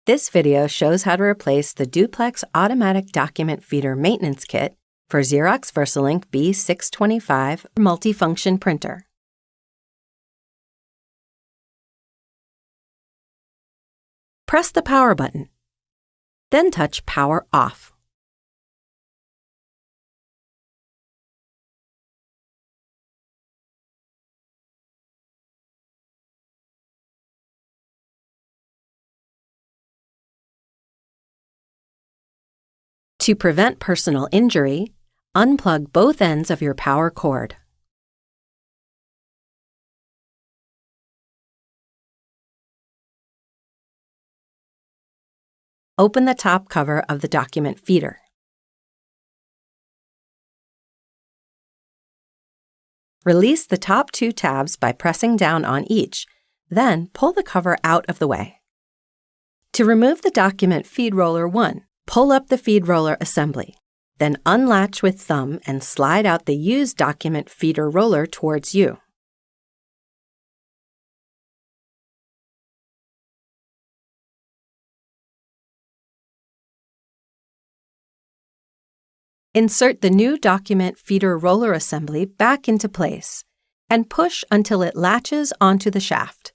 This video shows how to replace the Duplex Automatic Document Feeder Maintenance Kit for Xerox VersaLink B625 Multifunction printer. Press the power button, then touch Power Off. To prevent personal injury, unplug both ends of your power cord. Open the top cover of the document feeder. Release the top two tabs by pressing down on each, then pull the cover out of the way. To remove the document feed roller 1, pull up the feed roller assembly, then unlatch with thumb and slide out the used document feeder roller towards you. Insert the new document feeder roller assembly back into place and push until it latches onto the shaft.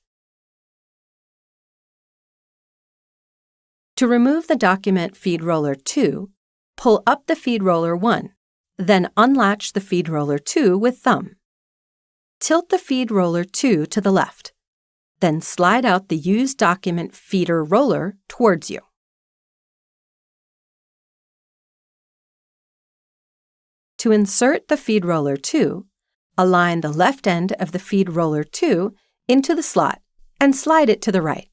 To remove the document feed roller 2, pull up the feed roller 1, then unlatch the feed roller 2 with thumb. Tilt the feed roller 2 to the left, then slide out the used document feeder roller towards you. To insert the feed roller 2, align the left end of the feed roller 2 into the slot and slide it to the right.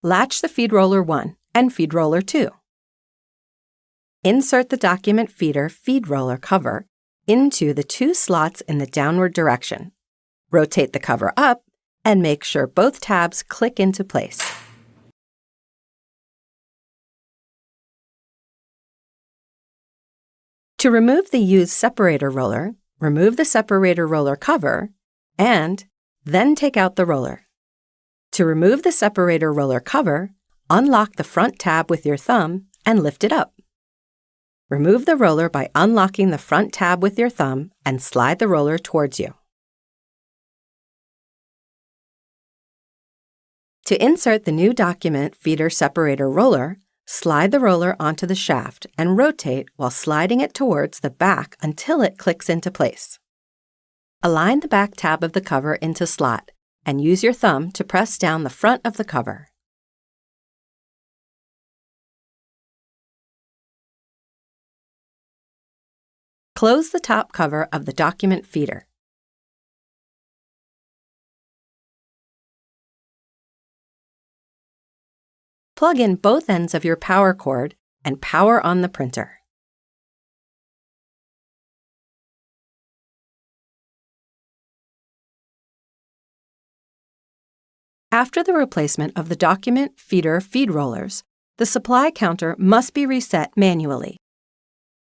Latch the feed roller 1 and feed roller 2. Insert the document feeder feed roller cover into the two slots in the downward direction. Rotate the cover up and make sure both tabs click into place. To remove the used separator roller, remove the separator roller cover and then take out the roller. To remove the separator roller cover, unlock the front tab with your thumb and lift it up. Remove the roller by unlocking the front tab with your thumb and slide the roller towards you. To insert the new document feeder separator roller, slide the roller onto the shaft and rotate while sliding it towards the back until it clicks into place. Align the back tab of the cover into slot and use your thumb to press down the front of the cover. Close the top cover of the document feeder. Plug in both ends of your power cord and power on the printer. After the replacement of the document feeder feed rollers, the supply counter must be reset manually.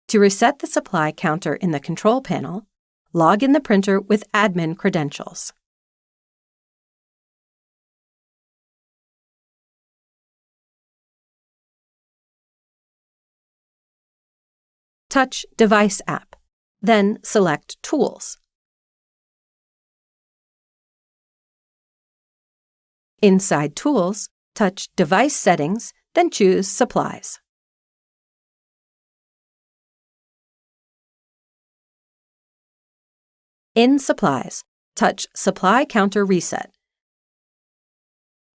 To reset the supply counter in the control panel, log in the printer with admin credentials. Touch Device app, then select Tools. Inside Tools, touch Device Settings, then choose Supplies. In Supplies, touch Supply Counter Reset.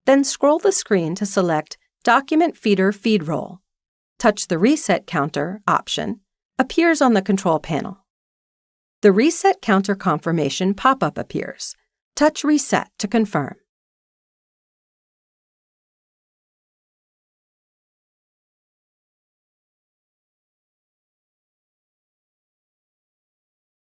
Then scroll the screen to select Document Feeder Feed Roll. Touch the Reset Counter option, appears on the control panel. The Reset Counter confirmation pop-up appears. Touch Reset to confirm.